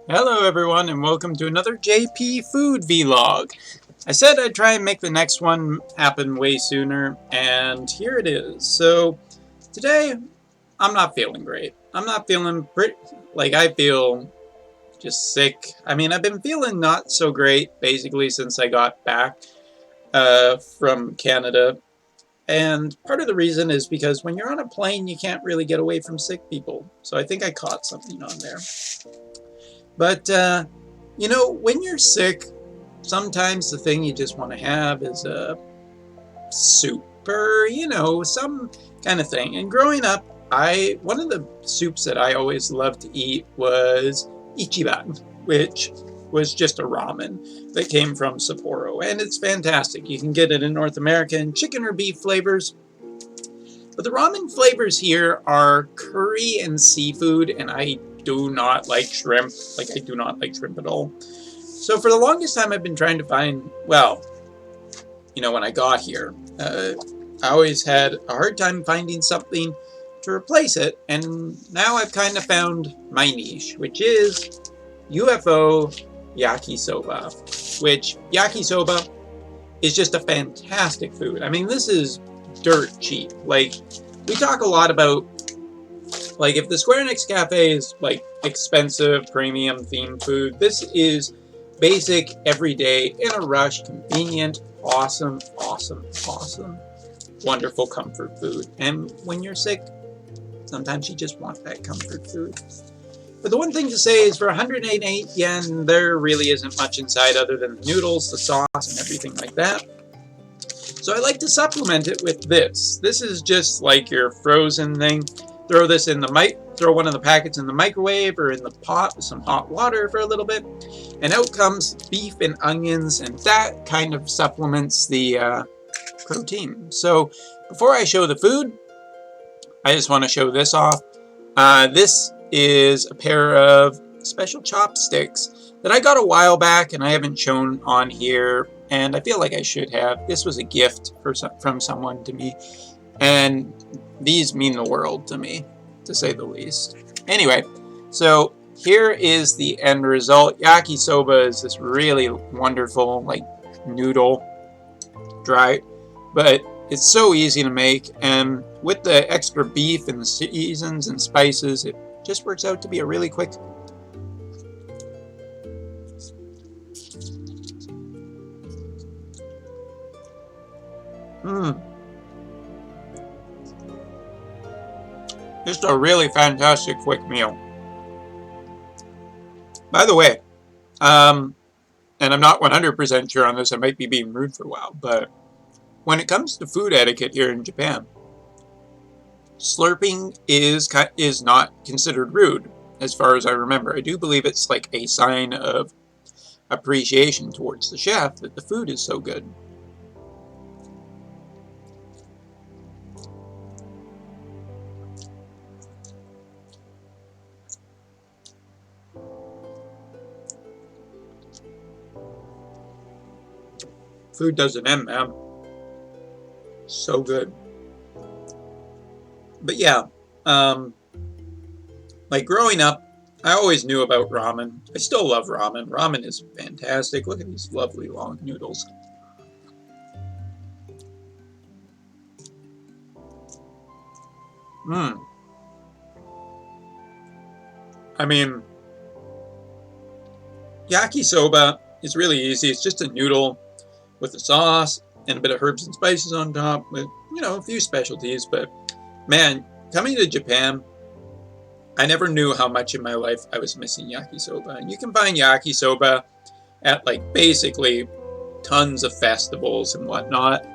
Hello everyone and welcome to another JP Food Vlog. I said I'd try and make the next one happen way sooner, and here it is. So today I'm not feeling great. I'm not feeling I feel just sick. I mean, I've been feeling not so great basically since I got back from Canada. And part of the reason is because when you're on a plane, you can't really get away from sick people. So I think I caught something on there. But, when you're sick, sometimes the thing you just want to have is a soup or, some kind of thing. And growing up, one of the soups that I always loved to eat was Ichiban, which was just a ramen that came from Sapporo. And it's fantastic. You can get it in North America in chicken or beef flavors. But the ramen flavors here are curry and seafood, and I do not like shrimp. I do not like shrimp at all. So for the longest time, I've been trying to find, when I got here, I always had a hard time finding something to replace it, and now I've kind of found my niche, which is UFO Yakisoba, which Yakisoba is just a fantastic food. I mean, this is dirt cheap. We talk a lot about, if the Square Enix Cafe is, expensive, premium themed food, this is basic, everyday, in a rush, convenient, awesome, wonderful comfort food. And when you're sick, sometimes you just want that comfort food. But the one thing to say is for 108 yen, there really isn't much inside other than the noodles, the sauce, and everything like that. So I like to supplement it with this. This is just like your frozen thing. Throw this in throw one of the packets in the microwave or in the pot with some hot water for a little bit. And out comes beef and onions, and that kind of supplements the protein. So before I show the food, I just want to show this off. This is a pair of special chopsticks that I got a while back and I haven't shown on here, and I feel like I should have. This was a gift from someone to me, and these mean the world to me, to say the least. Anyway, so here is the end result. Yakisoba is this really wonderful, noodle, dry, but it's so easy to make, and with the extra beef and the seasons and spices, it just works out to be a really quick. Just a really fantastic quick meal. By the way, and I'm not 100% sure on this, I might be being rude for a while, but when it comes to food etiquette here in Japan, slurping is not considered rude, as far as I remember. I do believe it's like a sign of appreciation towards the chef that the food is so good. Food doesn't end, man. So good. But yeah, growing up, I always knew about ramen. I still love ramen. Ramen is fantastic. Look at these lovely long noodles. I mean, yakisoba is really easy. It's just a noodle with a sauce and a bit of herbs and spices on top with, a few specialties. But man, coming to Japan, I never knew how much in my life I was missing yakisoba. And you can find yakisoba at basically tons of festivals and whatnot.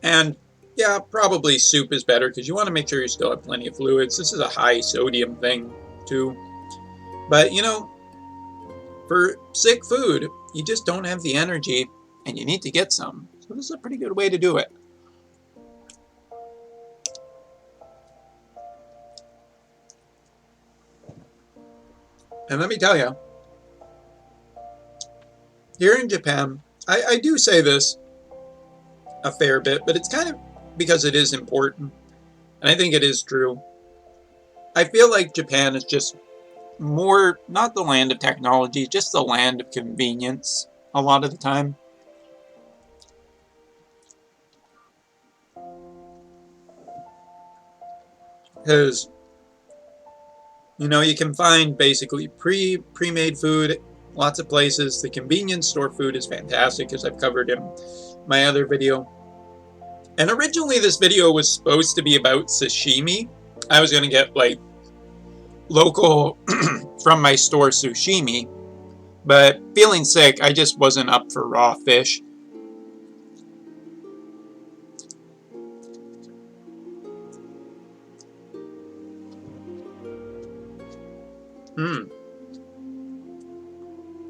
And yeah, probably soup is better because you want to make sure you still have plenty of fluids. This is a high sodium thing too. But for sick food, you just don't have the energy and you need to get some. So this is a pretty good way to do it. And let me tell you, here in Japan, I do say this a fair bit, but it's kind of because it is important, and I think it is true. I feel like Japan is just more, not the land of technology, just the land of convenience a lot of the time. Because, you know, you can find basically pre-made food lots of places. The convenience store food is fantastic, as I've covered in my other video. And originally this video was supposed to be about sashimi. I was going to get like local from my store sushimi, but feeling sick, I just wasn't up for raw fish.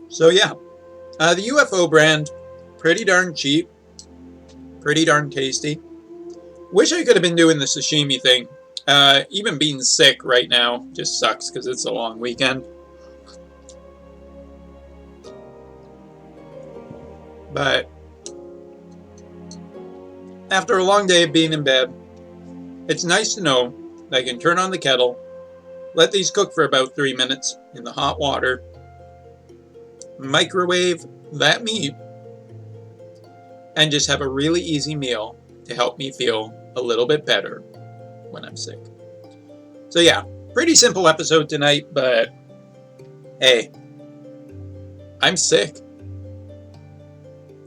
So yeah, the UFO brand, pretty darn cheap, pretty darn tasty. Wish I could have been doing the sashimi thing. Even being sick right now just sucks because it's a long weekend. But after a long day of being in bed, it's nice to know that I can turn on the kettle, let these cook for about 3 minutes in the hot water, microwave that meat, and just have a really easy meal to help me feel a little bit better when I'm sick. So yeah, pretty simple episode tonight, but hey, I'm sick.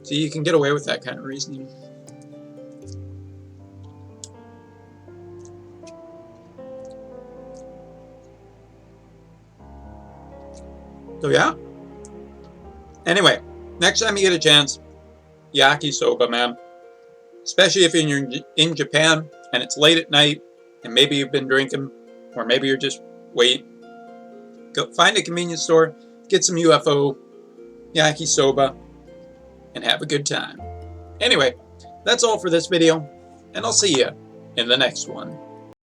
So you can get away with that kind of reasoning. So yeah. Anyway, next time you get a chance, yakisoba, man. Especially if you're in Japan and it's late at night and maybe you've been drinking, or maybe you're just go find a convenience store, get some UFO yakisoba, and have a good time. Anyway, that's all for this video, and I'll see you in the next one.